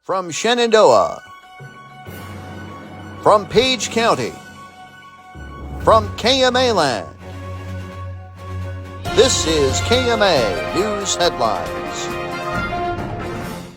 From Shenandoah, from Page County, from KMA land, this is KMA News Headlines.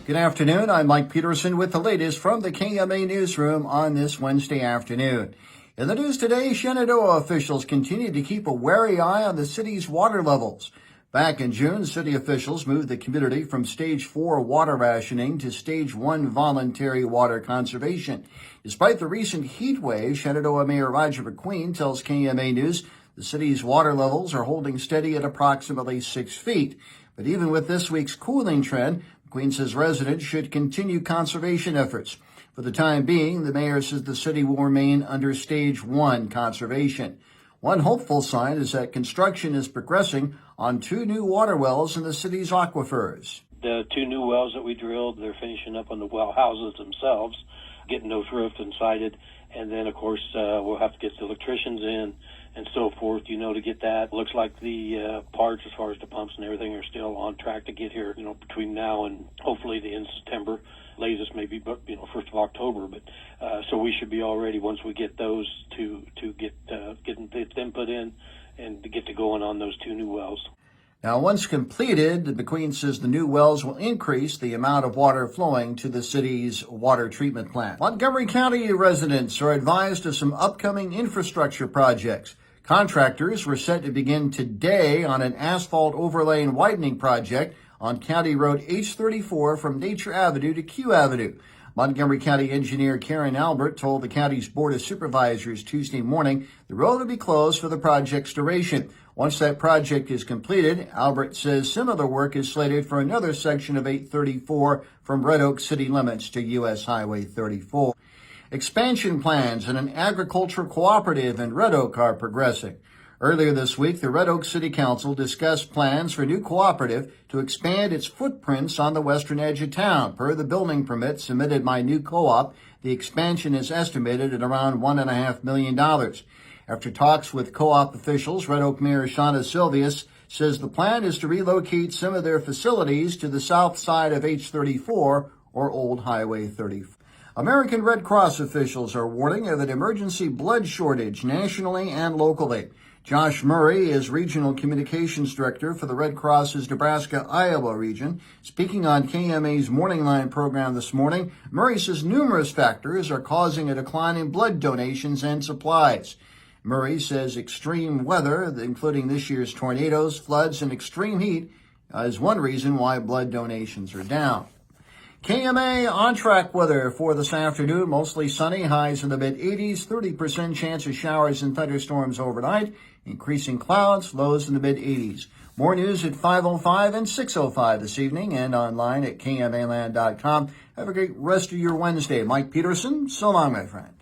Good afternoon, I'm Mike Peterson with the latest from the KMA newsroom on this Wednesday afternoon. In the news today, Shenandoah officials continue to keep a wary eye on the city's water levels. Back in June, city officials moved the community from Stage 4 water rationing to Stage 1 voluntary water conservation. Despite the recent heat wave, Shenandoah Mayor Roger McQueen tells KMA News the city's water levels are holding steady at approximately 6 feet. But even with this week's cooling trend, McQueen says residents should continue conservation efforts. For the time being, the mayor says the city will remain under Stage 1 conservation. One hopeful sign is that construction is progressing on 2 new water wells in the city's aquifers. The 2 new wells that we drilled, they're finishing up on the well houses themselves, getting those roofed and sided, and then, of course, we'll have to get the electricians in and so forth, to get that. Looks like the parts as far as the pumps and everything are still on track to get here, between now and hopefully the end of September. Latest maybe, but 1st of October. But so we should be all ready once we get those to get them put in and to get to going on those 2 new wells. Now, once completed, McQueen says the new wells will increase the amount of water flowing to the city's water treatment plant. Montgomery County residents are advised of some upcoming infrastructure projects. Contractors were set to begin today on an asphalt overlay and widening project on County Road H34 from Nature Avenue to Q Avenue. Montgomery County engineer Karen Albert told the county's Board of Supervisors Tuesday morning the road will be closed for the project's duration. Once that project is completed, Albert says similar work is slated for another section of 834 from Red Oak city limits to U.S. Highway 34. Expansion plans in an agricultural cooperative in Red Oak are progressing. Earlier this week, the Red Oak City Council discussed plans for a new cooperative to expand its footprints on the western edge of town. Per the building permit submitted by new co-op, the expansion is estimated at around $1.5 million. After talks with co-op officials, Red Oak Mayor Shauna Silvius says the plan is to relocate some of their facilities to the south side of H34 or Old Highway 34. American Red Cross officials are warning of an emergency blood shortage nationally and locally. Josh Murray is Regional Communications Director for the Red Cross's Nebraska-Iowa region. Speaking on KMA's Morning Line program this morning, Murray says numerous factors are causing a decline in blood donations and supplies. Murray says extreme weather, including this year's tornadoes, floods, and extreme heat, is one reason why blood donations are down. KMA on-track weather for this afternoon, mostly sunny, highs in the mid-80s, 30% chance of showers and thunderstorms overnight, increasing clouds, lows in the mid-80s. More news at 5:05 and 6:05 this evening and online at KMAland.com. Have a great rest of your Wednesday. Mike Peterson, so long, my friend.